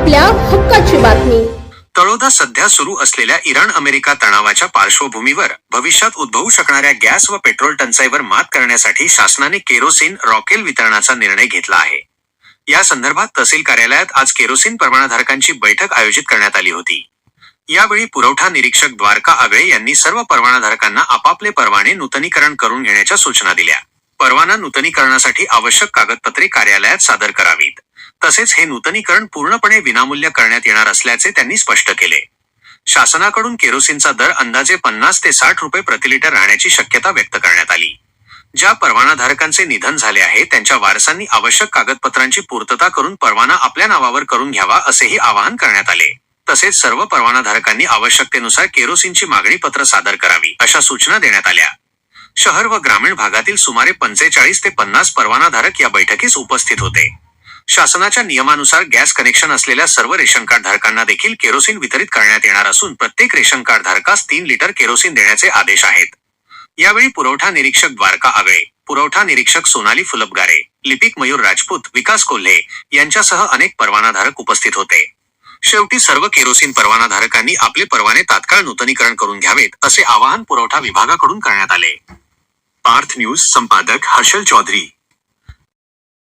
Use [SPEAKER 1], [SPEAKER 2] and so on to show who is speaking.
[SPEAKER 1] आपल्या हक्काची बातमी.
[SPEAKER 2] तळोदा सध्या सुरू असलेल्या इराण अमेरिका तणावाच्या पार्श्वभूमीवर भविष्यात उद्भवू शकणाऱ्या गॅस व पेट्रोल टंचाईवर मात करण्यासाठी शासनाने केरोसिन रॉकेल वितरणाचा निर्णय घेतला आहे. या संदर्भात तहसील कार्यालयात आज केरोसिन परवानाधारकांची बैठक आयोजित करण्यात आली होती. यावेळी पुरवठा निरीक्षक द्वारका आगळे यांनी सर्व परवानाधारकांना आपापले परवाने नूतनीकरण करून घेण्याच्या सूचना दिल्या. परवाना नूतनीकरणासाठी आवश्यक कागदपत्रे कार्यालयात सादर करावीत. तसेच हे नूतनीकरण पूर्णपणे विनामूल्य करण्यात येणार असल्याचे त्यांनी स्पष्ट केले. शासनाकडून केरोसिनचा दर अंदाजे 50 ते 60 रुपये प्रतिलिटर राहण्याची शक्यता व्यक्त करण्यात आली. ज्या परवानाधारकांचे निधन झाले आहे त्यांच्या वारसांनी आवश्यक कागदपत्रांची पूर्तता करून परवाना आपल्या नावावर करून घ्यावा असेही आवाहन करण्यात आले. तसेच सर्व परवानाधारकांनी आवश्यकतेनुसार केरोसिनची मागणी पत्र सादर करावी अशा सूचना देण्यात आल्या. शहर व ग्रामीण भागातील सुमारे 45 ते 50 परवानाधारक या बैठकीस उपस्थित होते. शासनाच्या नियमानुसार गॅस कनेक्शन असलेल्या सर्व रेशन कार्ड धारकांना देखील केरोसिन वितरित करण्यात येणार असून प्रत्येक रेशन कार्ड धारकास 3 लिटर केरोसिन देण्याचे आदेश आहेत. यावेळी पुरवठा निरीक्षक द्वारका आगळे, पुरवठा निरीक्षक सोनाली फुलपगारे, लिपिक मयूर राजपूत, विकास कोल्हे यांच्यासह अनेक परवानाधारक उपस्थित होते. शेवटी सर्व केरोसिन परवानाधारकांनी आपले परवाने तात्काळ नूतनीकरण करून घ्यावेत असे आवाहन पुरवठा विभागाकडून करण्यात आले. पार्थ न्यूज संपादक हर्षल चौधरी.